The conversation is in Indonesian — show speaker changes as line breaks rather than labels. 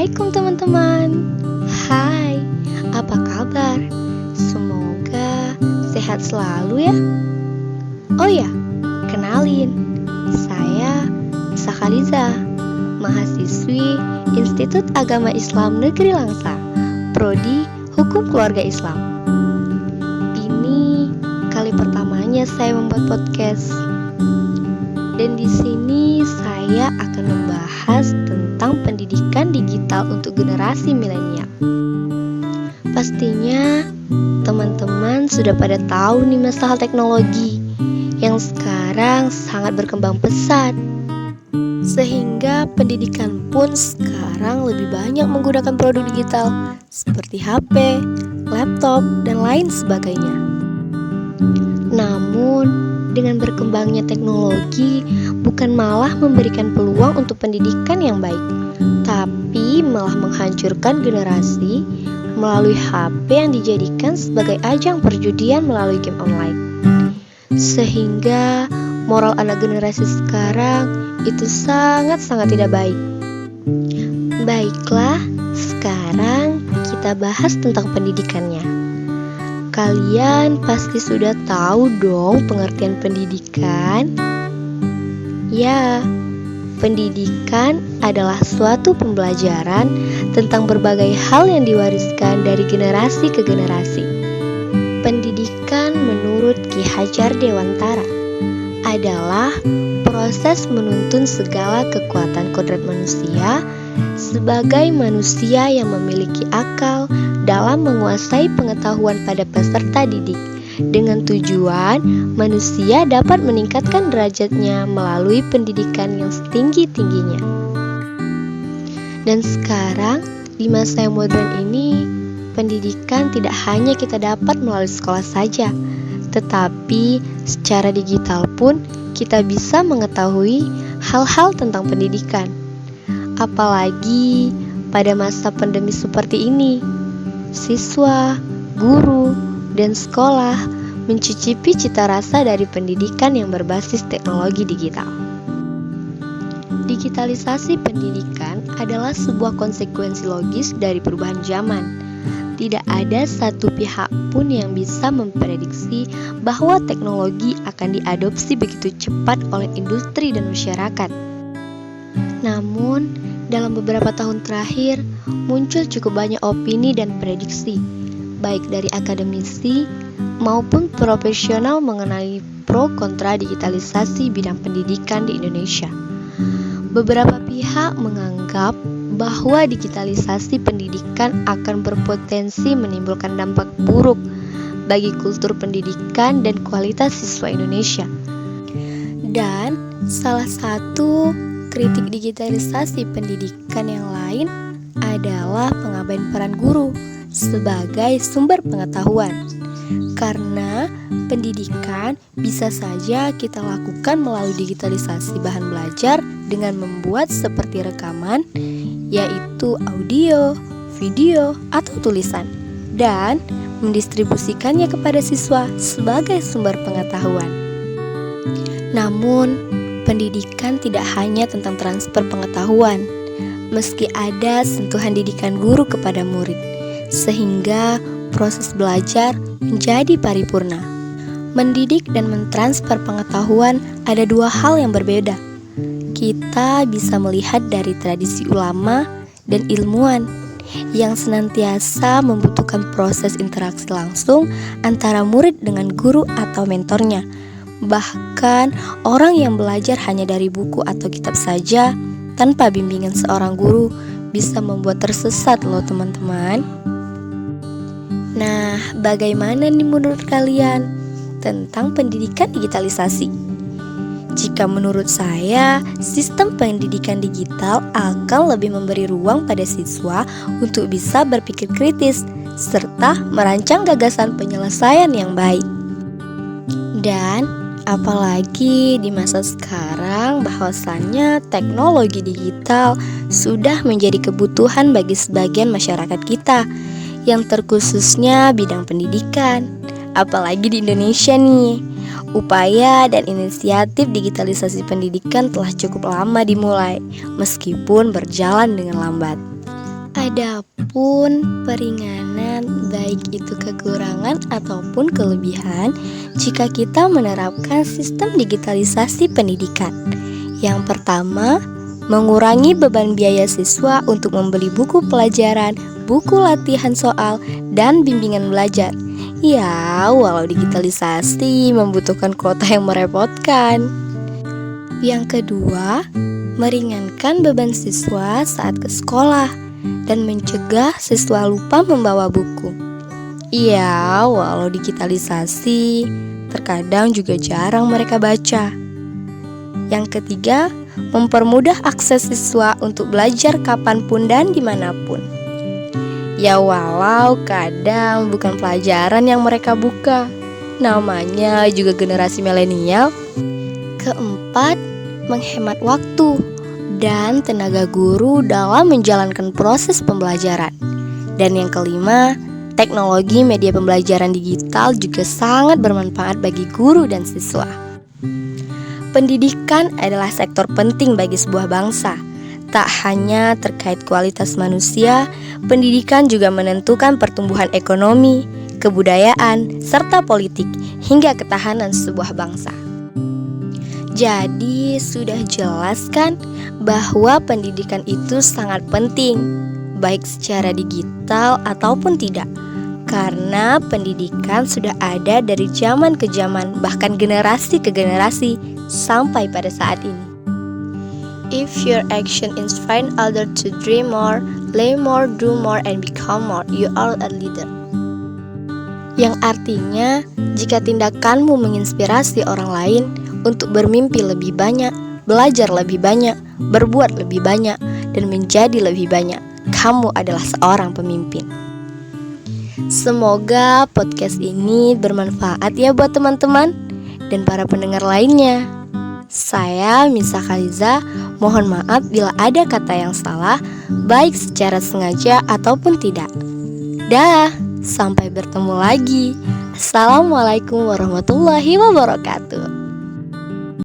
Assalamualaikum teman-teman. Hai, apa kabar? Semoga sehat selalu ya. Oh ya, kenalin, saya Isa Khaliza, mahasiswi Institut Agama Islam Negeri Langsa, Prodi Hukum Keluarga Islam. Ini kali pertamanya saya membuat podcast. Dan di sini saya akan membahas tentang pendidikan digital untuk generasi milenial. Pastinya teman-teman sudah pada tahu nih masalah teknologi yang sekarang sangat berkembang pesat. Sehingga pendidikan pun sekarang lebih banyak menggunakan produk digital seperti HP, laptop, dan lain sebagainya. Namun dengan berkembangnya teknologi bukan malah memberikan peluang untuk pendidikan yang baik, tapi malah menghancurkan generasi melalui HP yang dijadikan sebagai ajang perjudian melalui game online. Sehingga moral anak generasi sekarang itu sangat-sangat tidak baik. Baiklah, sekarang kita bahas tentang pendidikannya. Kalian pasti sudah tahu dong pengertian pendidikan. Ya, pendidikan adalah suatu pembelajaran tentang berbagai hal yang diwariskan dari generasi ke generasi. Pendidikan menurut Ki Hajar Dewantara adalah proses menuntun segala kekuatan kodrat manusia sebagai manusia yang memiliki akal dalam menguasai pengetahuan pada peserta didik, dengan tujuan manusia dapat meningkatkan derajatnya melalui pendidikan yang setinggi-tingginya. Dan sekarang, di masa yang modern ini, pendidikan tidak hanya kita dapat melalui sekolah saja, tetapi secara digital pun kita bisa mengetahui hal-hal tentang pendidikan. Apalagi pada masa pandemi seperti ini, siswa, guru, dan sekolah mencicipi cita rasa dari pendidikan yang berbasis teknologi digital. Digitalisasi pendidikan adalah sebuah konsekuensi logis dari perubahan zaman. Tidak ada satu pihak pun yang bisa memprediksi bahwa teknologi akan diadopsi begitu cepat oleh industri dan masyarakat. Namun, dalam beberapa tahun terakhir, muncul cukup banyak opini dan prediksi, baik dari akademisi maupun profesional mengenai pro kontra digitalisasi bidang pendidikan di Indonesia. Beberapa pihak menganggap bahwa digitalisasi pendidikan akan berpotensi menimbulkan dampak buruk bagi kultur pendidikan dan kualitas siswa Indonesia. Dan salah satu kritik digitalisasi pendidikan yang lain adalah pengabaian peran guru sebagai sumber pengetahuan. Karena pendidikan bisa saja kita lakukan melalui digitalisasi bahan belajar dengan membuat seperti rekaman, yaitu audio, video, atau tulisan, dan mendistribusikannya kepada siswa sebagai sumber pengetahuan. Namun, pendidikan tidak hanya tentang transfer pengetahuan, meski ada sentuhan didikan guru kepada murid, sehingga proses belajar menjadi paripurna. Mendidik dan mentransfer pengetahuan ada dua hal yang berbeda. Kita bisa melihat dari tradisi ulama dan ilmuwan yang senantiasa membutuhkan proses interaksi langsung antara murid dengan guru atau mentornya. Bahkan orang yang belajar hanya dari buku atau kitab saja tanpa bimbingan seorang guru bisa membuat tersesat loh teman-teman. Nah, bagaimana nih menurut kalian tentang pendidikan digitalisasi? Jika menurut saya, sistem pendidikan digital akan lebih memberi ruang pada siswa untuk bisa berpikir kritis serta merancang gagasan penyelesaian yang baik. Dan apalagi di masa sekarang bahwasannya teknologi digital sudah menjadi kebutuhan bagi sebagian masyarakat kita yang terkhususnya bidang pendidikan. Apalagi di Indonesia nih, upaya dan inisiatif digitalisasi pendidikan telah cukup lama dimulai, meskipun berjalan dengan lambat. Adapun peringanan baik itu kekurangan ataupun kelebihan jika kita menerapkan sistem digitalisasi pendidikan. Yang pertama, mengurangi beban biaya siswa untuk membeli buku pelajaran, buku latihan soal, dan bimbingan belajar. Ya, walau digitalisasi membutuhkan kuota yang merepotkan. Yang kedua, meringankan beban siswa saat ke sekolah dan mencegah siswa lupa membawa buku. Iya, walau digitalisasi, terkadang juga jarang mereka baca. Yang ketiga, mempermudah akses siswa untuk belajar kapanpun dan dimanapun. Ya, walau kadang bukan pelajaran yang mereka buka, namanya juga generasi milenial. Keempat, menghemat waktu dan tenaga guru dalam menjalankan proses pembelajaran. Dan yang kelima, teknologi media pembelajaran digital juga sangat bermanfaat bagi guru dan siswa. Pendidikan adalah sektor penting bagi sebuah bangsa. Tak hanya terkait kualitas manusia, pendidikan juga menentukan pertumbuhan ekonomi, kebudayaan, serta politik, hingga ketahanan sebuah bangsa. Jadi, sudah jelas kan bahwa pendidikan itu sangat penting, baik secara digital ataupun tidak. Karena pendidikan sudah ada dari zaman ke zaman, bahkan generasi ke generasi, sampai pada saat ini. If your action inspire others to dream more, play more, do more, and become more, you are a leader. Yang artinya, jika tindakanmu menginspirasi orang lain untuk bermimpi lebih banyak, belajar lebih banyak, berbuat lebih banyak, dan menjadi lebih banyak, kamu adalah seorang pemimpin. Semoga podcast ini bermanfaat ya buat teman-teman dan para pendengar lainnya. Saya Misa Khaliza, mohon maaf bila ada kata yang salah, baik secara sengaja ataupun tidak. Dah, sampai bertemu lagi. Assalamualaikum warahmatullahi wabarakatuh.